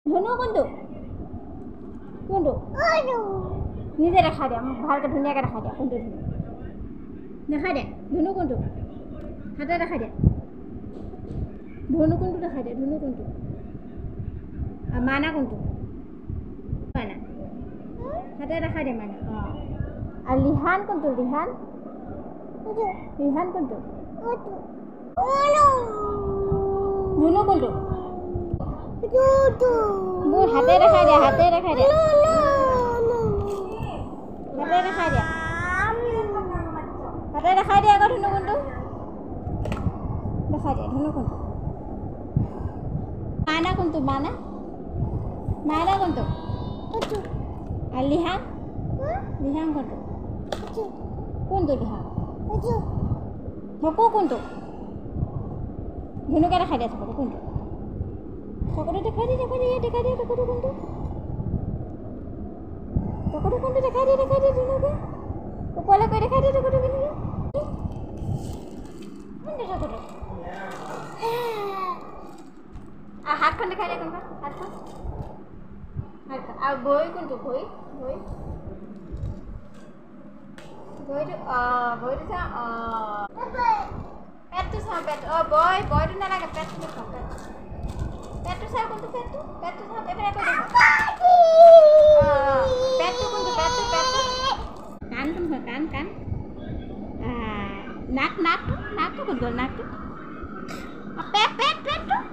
ধনু কোনটো কোনটো নিজে দেখা দিয়া মোক ভালকৈ ধুনীয়াকৈ দেখা দিয়া কোনটো ধনু দেখা দিয়া ধনু কোনটো হাতে দেখা দিয়া ধনু কোনটো দেখা দিয়া ধনু কোনটো আৰু মানা কোনটো মানা হাতে দেখা দিয়া মানা অঁ আৰু লিহান কোনটো লিহান ৰিহান কোনটো ধনু কোনটো মোৰ হাতে দেখাই দিয়া হাতে দেখাই দিয়া হাতে দেখাই দিয়া হাতে দেখাই দিয়া আকৌ ধনু কোনটো দেখাই দিয়া ধনু কোনটো মানা কোনটো মানা মানা কোনটো আৰু লিহান লিহান কোনটো কোনটো লিহান চকু কোনটো ধনুকে দেখাই দিয়া চকুটো কোনটো চকুটো দেখাই দিয়া দেখাই দিয়া চকুটো কোনটো দেখাই দিয়া ধনুকে ওপৰলৈ কৈ দেখাই দিয়া চকুটো কেনেকৈ কোনটো চকুটো হাতখন দেখাই দিয়া কোনখন হাতখন আৰু ভৰি কোনটো ভৰি ভৰিটো ভৰিটো চাওঁ পেটটো চাওঁ পেট বয়টো নালাগে পেটটো দেখাওঁ পেটটো চাওঁ কোনটো পেটটো চাওঁ এইফালে কৈ দেখাওঁ পেটটো কোনটো পেটটো কাণ কোনটো কাণ নাকটো ক'ত গ'ল নাকটো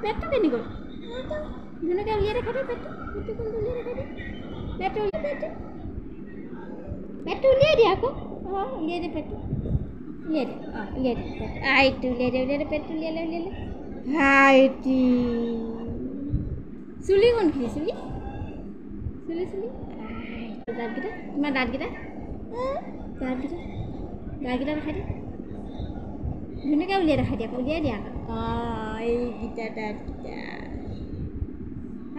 পেটটো কেনি গ'ল ধুনুকে উলিয়াই দেখাই দিয়া পেটটো কোনটো উলিয়াই দেখাই দিয়া পেটটো উলিয়াই দিয়া আকৌ উলিয়াই দিয়া পেটটো উলিয়াই দিয়া উলিয়াই দিয়া পেটটো আইটো উলিয়াই দিয়া পেটটো উলিয়ালে হাইটি চুলি কোনখিনি চুলি দাঁতকেইটা তোমাৰ দাঁতকেইটা দেখাই দিয়া ধুনীয়াকৈ উলিয়াই দেখাই দিয়া উলিয়াই দিয়া আকৌ এইকেইটা দাঁতকেইটা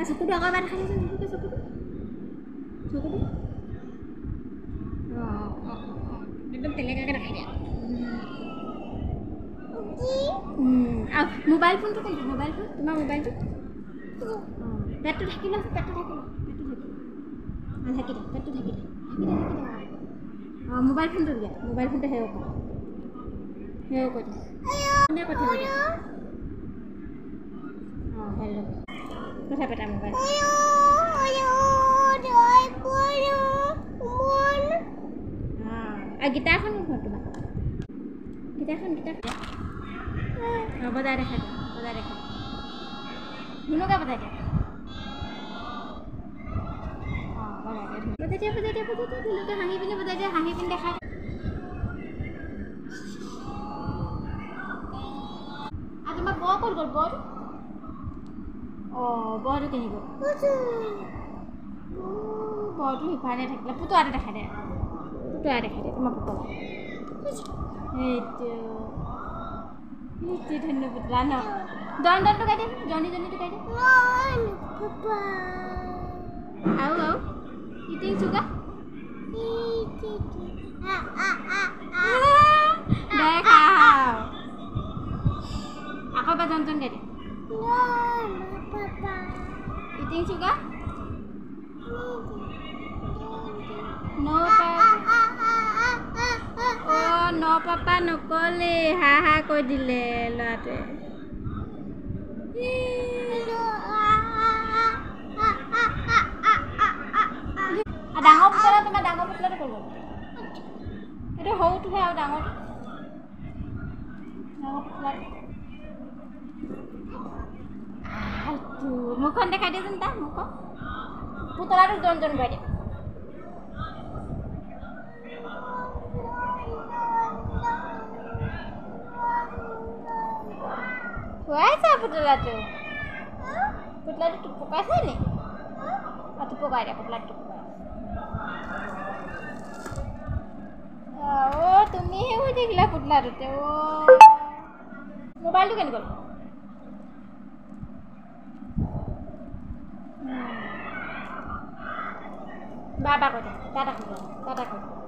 চকুটো আকৌ এবাৰ দেখাই দিয়াচোন চকুটো একদম তেলেকাকৈ দেখাই দিয়া আৰু মোবাইল ফোনটো কোনটো মোবাইল ফোন তোমাৰ মোবাইলটো পেটটো ঢাকি লোৱা পেটটো ঢাকি দিয়া পেটটো ঢাকি দিয়া মোবাইল ফোনটো দিয়া মোবাইল ফোনটো সেও কৈ দিয়া কথা কৈ দিয়া হেল্ল' কথা পতা মোবাইল আৰু গীটাৰখন কোনখন তোমাৰ গীটাৰখন বজাই দেখা ধুনুকে বজাই দিয়া বজাই দিয়া ধুনুকে হাঁহি পিনে বজাই দিয়া হাঁহি পিনে দেখা আৰু তোমাৰ বৰ ক'ত গ'ল বৰ বৰটো কেনি গ'ল বৰটো সিফালে থাকিলে পুতলাটো দেখাই দিয়া তোমাৰ পুতলা সেইটো ধন্য পুতলা ন দনটো গাই দিয়া জনীটো গাই দিয়া আৰু ইটিং চুগা দেখা আকৌ এবাৰ জন গাই দিয়া ইটিং চুগা ন পাপা নকলে হা কৈ দিলে ল'ৰাটোৱে ডাঙৰ পুতলা তোমাৰ ডাঙৰ পুতলাটো ক'ব এইটো সৰুটোহে আৰু ডাঙৰটো পুতলাটো মুখখন দেখাই দিয়াচোন তাৰ মুখখন পুতলাটোক জন গাই দিয়া খুৱাইছা পুতলাটো টুপকাইছে নি টুপকাই দিয়া পুতলাটো তুমিহে হৈ থাকিলা পুতলাটোতে মোবাইলটো কেনি গ'ল বাবা কৈ দিয়া টাটা কৈ দিয়া